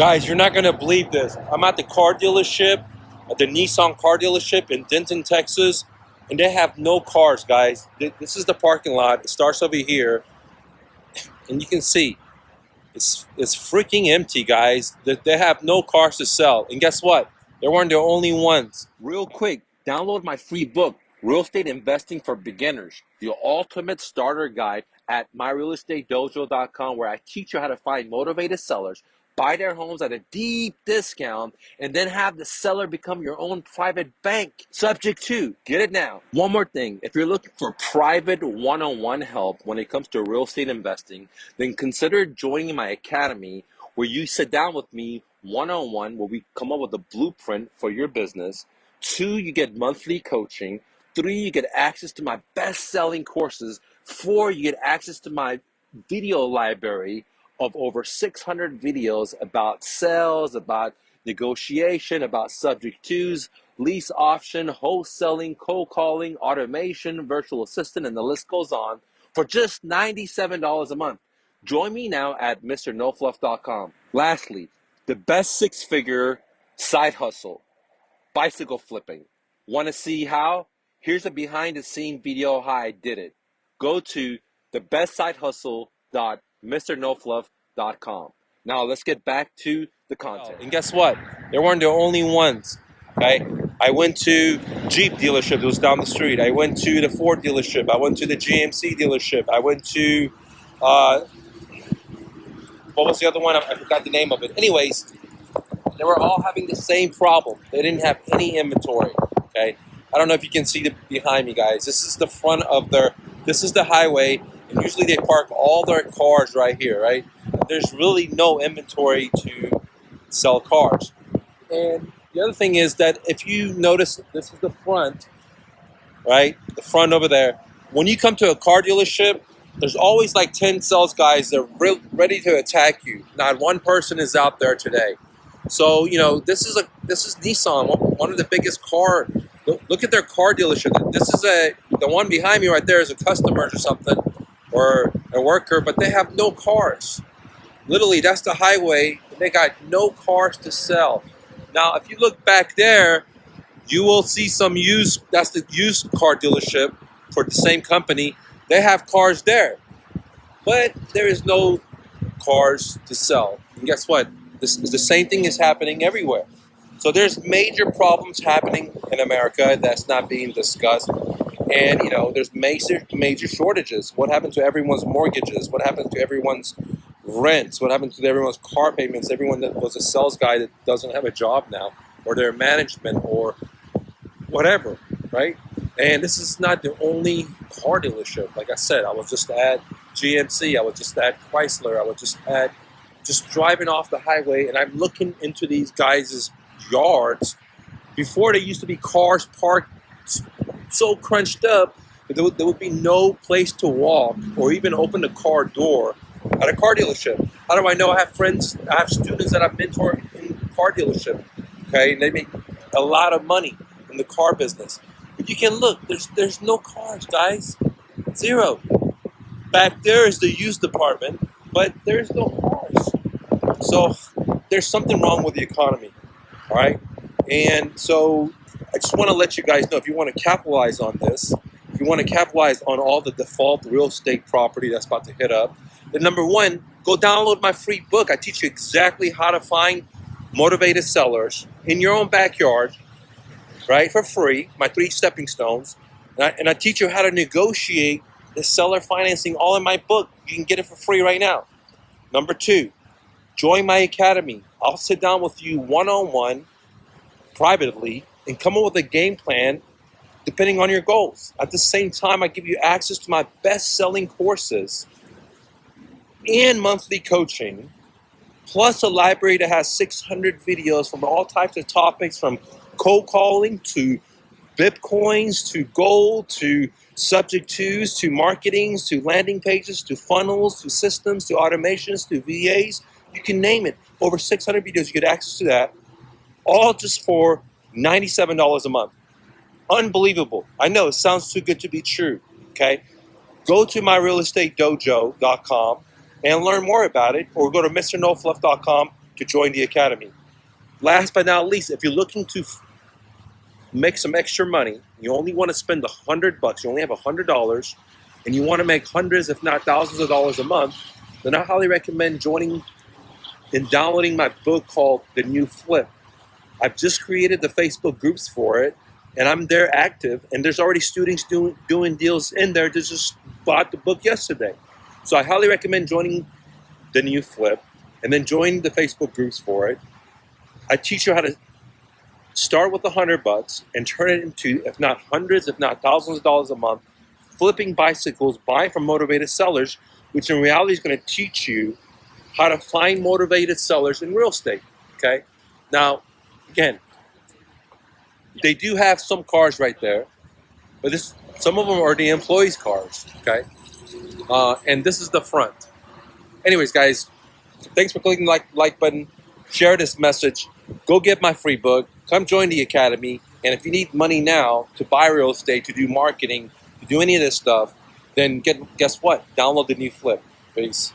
Guys, you're not gonna believe this. I'm at the car dealership, at the Nissan car dealership in Denton, Texas, and they have no cars, guys. This is the parking lot. It starts over here, and you can see it's freaking empty, guys. They have no cars to sell. And guess what? They weren't the only ones. Real quick, download my free book, Real Estate Investing for Beginners, the ultimate starter guide at myrealestatedojo.com, where I teach you how to find motivated sellers, buy their homes at a deep discount, and then have the seller become your own private bank. Subject to, get it now. One more thing, if you're looking for private one-on-one help when it comes to real estate investing, then consider joining my academy, where you sit down with me one-on-one, where we come up with a blueprint for your business. 2, you get monthly coaching. 3, you get access to my best-selling courses. 4, you get access to my video library of over 600 videos about sales, about negotiation, about subject twos, lease option, wholesaling, cold calling, automation, virtual assistant, and the list goes on for just $97 a month. Join me now at MrNoFluff.com. Lastly, the best six-figure side hustle, bicycle flipping. Want to see how? Here's a behind-the-scene video how I did it. Go to thebestsidehustle.mrnofluff.com. Now let's get back to the content. And guess what? They weren't the only ones. Okay, I went to Jeep dealership that was down the street. I went to the Ford dealership. I went to the GMC dealership. I went to what was the other one? I forgot the name of it. Anyways, they were all having the same problem. They didn't have any inventory. Okay, I don't know if you can see behind me, guys. This is the front of this is the highway, and usually they park all their cars right here, right? There's really no inventory to sell cars. And the other thing is that if you notice, this is the front, right? The front over there. When you come to a car dealership, there's always like 10 sales guys that are ready to attack you. Not one person is out there today. So, you know, this is Nissan, one of the biggest car. Look at their car dealership. This is the one behind me right there is a customer or something, or a worker, but they have no cars. Literally, that's the highway, and they got no cars to sell. Now, if you look back there, you will see some used, that's the used car dealership for the same company. They have cars there, but there is no cars to sell. And guess what? The same thing is happening everywhere. So there's major problems happening in America that's not being discussed. And, you know, there's major shortages. What happened to everyone's mortgages? What happened to everyone's rents? What happened to everyone's car payments? Everyone that was a sales guy that doesn't have a job now, or their management, or whatever, right? And this is not the only car dealership. Like I said, I was just at GMC. I was just at Chrysler. I was just driving off the highway, and I'm looking into these guys' yards. Before, there used to be cars parked so crunched up that there would be no place to walk or even open the car door at a car dealership. How do I know? I have friends, I have students that I've mentored in car dealership, okay, and they make a lot of money in the car business. But you can look, there's no cars, guys, zero. Back there is the used department, but there's no cars. So there's something wrong with the economy, all right? And so I just want to let you guys know, if you want to capitalize on this, if you want to capitalize on all the default real estate property that's about to hit up, then number one, go download my free book. I teach you exactly how to find motivated sellers in your own backyard, right, for free, my 3 stepping stones. And I teach you how to negotiate the seller financing all in my book. You can get it for free right now. Number 2, join my academy. I'll sit down with you one-on-one, privately, and come up with a game plan depending on your goals. At the same time, I give you access to my best-selling courses and monthly coaching, plus a library that has 600 videos from all types of topics, from cold calling to Bitcoins to gold to subject twos to marketings to landing pages to funnels to systems to automations to VAs. You can name it. Over 600 videos, you get access to that, all just for $97 a month. Unbelievable. I know it sounds too good to be true, okay? Go to myrealestatedojo.com and learn more about it, or go to MrNoFluff.com to join the academy. Last but not least, if you're looking to make some extra money, you only want to spend $100, you only have $100, and you want to make hundreds, if not thousands of dollars a month, then I highly recommend joining and downloading my book called The New Flip. I've just created the Facebook groups for it, and I'm there active, and there's already students doing deals in there that just bought the book yesterday. So I highly recommend joining The New Flip, and then join the Facebook groups for it. I teach you how to start with $100 and turn it into, if not hundreds, if not thousands of dollars a month, flipping bicycles, buying from motivated sellers, which in reality is going to teach you how to find motivated sellers in real estate, okay? Now, again, they do have some cars right there, but some of them are the employees' cars, okay? And this is the front. Anyways, guys, thanks for clicking the like button. Share this message. Go get my free book. Come join the academy. And if you need money now to buy real estate, to do marketing, to do any of this stuff, then guess what? Download The New Flip. Peace.